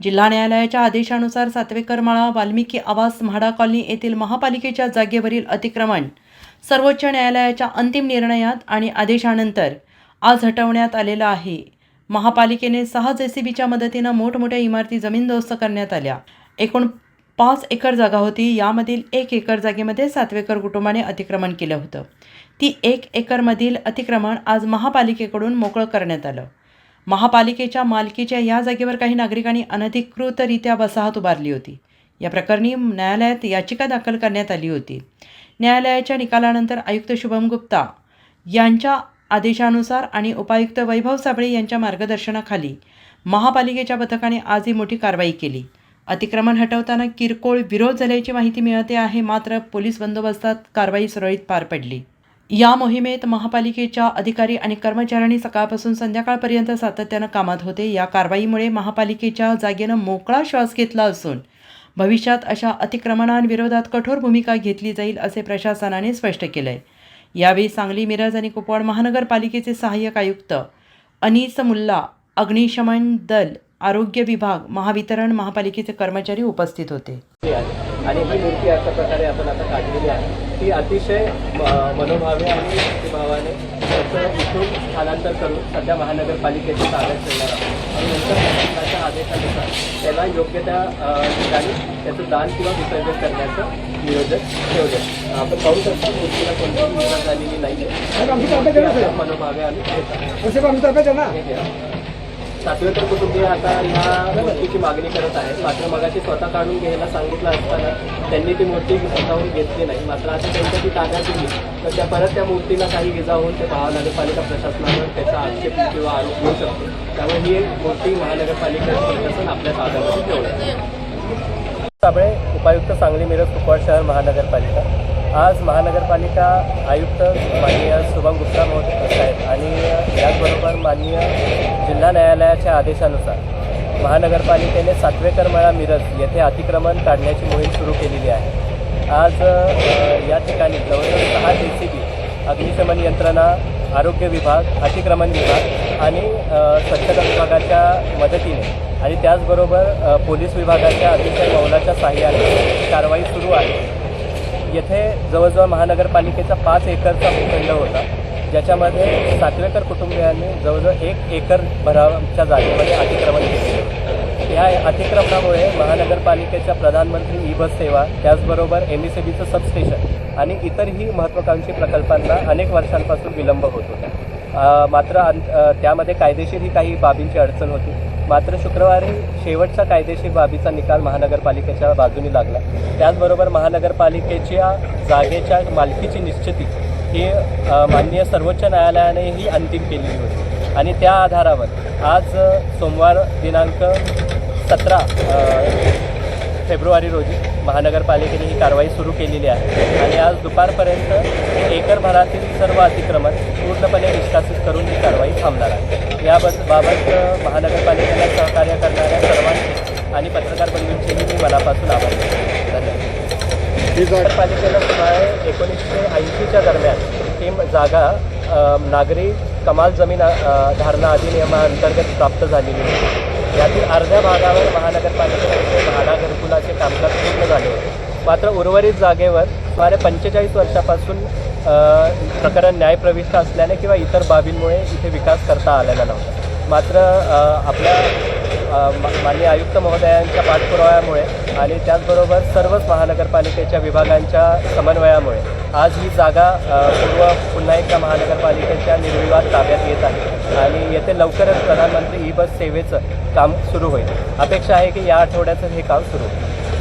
जिल्हा न्यायालयाच्या आदेशानुसार सातवेकरमाळा वाल्मिकी आवास म्हाडा कॉलनी येथील महापालिकेच्या जागेवरील अतिक्रमण सर्वोच्च न्यायालयाच्या अंतिम निर्णयात आणि आदेशानंतर आज हटवण्यात आलेलं आहे। महापालिकेने 6 JCBच्या मदतीने मोठमोठ्या इमारती जमीनदोस्त करण्यात आल्या। एकूण 5 एकर जागा होती। यामधील 1 एकर जागेमध्ये सातवेकर कुटुंबाने अतिक्रमण केलं होतं। ती 1 एकरमधील अतिक्रमण आज महापालिकेकडून मोकळं करण्यात आलं। महापालिकेच्या मालकीच्या या जागेवर काही नागरिकांनी अनधिकृतरित्या वसाहत उभारली होती। या प्रकरणी न्यायालयात याचिका दाखल करण्यात आली होती। न्यायालयाच्या निकालानंतर आयुक्त शुभम गुप्ता यांच्या आदेशानुसार आणि उपायुक्त वैभव साबळे यांच्या मार्गदर्शनाखाली महापालिकेच्या पथकाने आज ही मोठी कारवाई केली। अतिक्रमण हटवताना किरकोळ विरोध झाल्याची माहिती मिळते आहे, मात्र पोलीस बंदोबस्तात कारवाई सुरळीत पार पडली। या मोहिमेत महापालिकेच्या अधिकारी आणि कर्मचाऱ्यांनी सकाळपासून संध्याकाळपर्यंत सातत्यानं कामात होते। या कारवाईमुळे महापालिकेच्या जागेनं मोकळा श्वास घेतला असून भविष्यात अशा अतिक्रमणांविरोधात कठोर भूमिका घेतली जाईल असे प्रशासनाने स्पष्ट केलंय। यावेळी सांगली, मिरज आणि कुपवाड महानगरपालिकेचे सहाय्यक आयुक्त अनीस मुल्ला, अग्निशमन दल, आरोग्य विभाग, महावितरण, महापालिकेचे कर्मचारी उपस्थित होते। आणि ही मूर्ती अशा प्रकारे आपण आता काढलेली आहे। ती अतिशय मनोभावे आणि भक्तिभावाने त्याचं इथून स्थलांतर करून सध्या महानगरपालिकेच्या ताब्यात ठेवणार आहोत आणि नंतर शासनाच्या आदेशानुसार त्याला योग्य त्या ठिकाणी त्याचं दान किंवा विसर्जन करण्याचं नियोजन ठेवले। आपण पाहू शकता मूर्तीला कोणतीही निवड झालेली नाही आहे। मनोभावे आम्ही सातवेकर कुटुंबीय आता ह्या मूर्तीची मागणी करत आहेत, मात्र मगाशी स्वतः काढून घ्यायला सांगितलं असताना त्यांनी ती मूर्ती स्वतःहून घेतली नाही। मात्र आता त्यांच्या ती ताब्यात दिली तर त्या परत त्या मूर्तीला काही इजा होऊन ते महानगरपालिका प्रशासनावर त्याचा आक्षेप किंवा आरोप होऊ शकतो। त्यामुळे ही मूर्ती महानगरपालिकेचं प्रशासन आपल्या ताब्यामध्ये ठेवलं। साबळे, उपायुक्त सांगली, मिरज, कुपवाड शहर महानगरपालिका। आज महानगरपालिका आयुक्त माननीय शुभम गुप्ता महोदय साहेब आणि याचबरोबर माननीय जिल्हा न्यायालयाच्या आदेशानुसार महानगरपालिकेने सातवेकरमाळा मिरज येथे अतिक्रमण काढण्याची मोहीम सुरू केलेली आहे। आज या ठिकाणी जवळजवळ 6 JCB, अग्निशमन यंत्रणा, आरोग्य विभाग, अतिक्रमण विभाग आणि स्वच्छता विभागाच्या मदतीने आणि त्याचबरोबर पोलीस विभागाच्या अतिशय मौलाच्या साहाय्याने कारवाई सुरू आहे। येथे जवळजवळ महानगरपालिकेचा 5 एकरचा भूखंड होता, ज्याच्यामध्ये सातवेकर कुटुंबियांनी जवळजवळ 1 एकर भराच्या जागेमध्ये अतिक्रमण केले। या अतिक्रमणामुळे महानगरपालिकेच्या प्रधानमंत्री ई-बस सेवा, त्याचबरोबर MSEBचं सबस्टेशन आणि इतरही महत्त्वाकांक्षी प्रकल्पांना अनेक वर्षांपासून विलंब होत होता। मात्र त्यामध्ये कायदेशीर ही काही बाबींची अडचण होती। मात्र शुक्रवारी शेवटचा कायदेशीर बाबीचा निकाल महानगरपालिकेच्या बाजूने लागला। त्याचबरोबर महानगरपालिकेच्या जागेच्या मालकीची निश्चिती ही माननीय सर्वोच्च न्यायालयानेही अंतिम केलेली होती आणि त्या आधारावर आज सोमवार दिनांक 17 फेब्रुवारी रोजी महानगरपालिकेने ही कारवाई सुरू केलेली आहे आणि आज दुपारपर्यंत एकरभरातील सर्व अतिक्रमण पूर्णपणे निष्कासित करून ही कारवाई थांबणार आहे। याबाबत महानगरपालिकेला सहकार्य करणाऱ्या सर्वांचे आणि पत्रकार बंधूंचेही मी मनापासून आभार मानतो। धन्यवाद। नगरपालिकेला सुमारे 1980च्या दरम्यान ही जागा नागरी कमाल जमीन धारणा अधिनियमाअंतर्गत प्राप्त झालेली होती। यातील अर्ध्या भागावर महानगरपालिकेचे भाडा घरकुलाचे कामकाज पूर्ण झाले होते। मात्र उर्वरित जागेवर सुमारे 45 वर्षापासून प्रकरण न्यायप्रविष्ट असल्याने किंवा इतर बाबींमुळे इथे विकास करता आलेला नव्हता। मात्र आपल्या माननीय आयुक्त महोदयांच्या पाठपुराव्यामुळे आणि त्याचबरोबर सर्वच महानगरपालिकेच्या विभागांच्या समन्वयामुळे आज ही जागा पुन्हा एकदा महानगरपालिकेच्या निर्विवाद ताब्यात येत आहे आणि येथे लवकरच प्रधानमंत्री ई-बस सेवेचं काम सुरू होईल। अपेक्षा आहे की या आठवड्याचं हे काम सुरू होईल।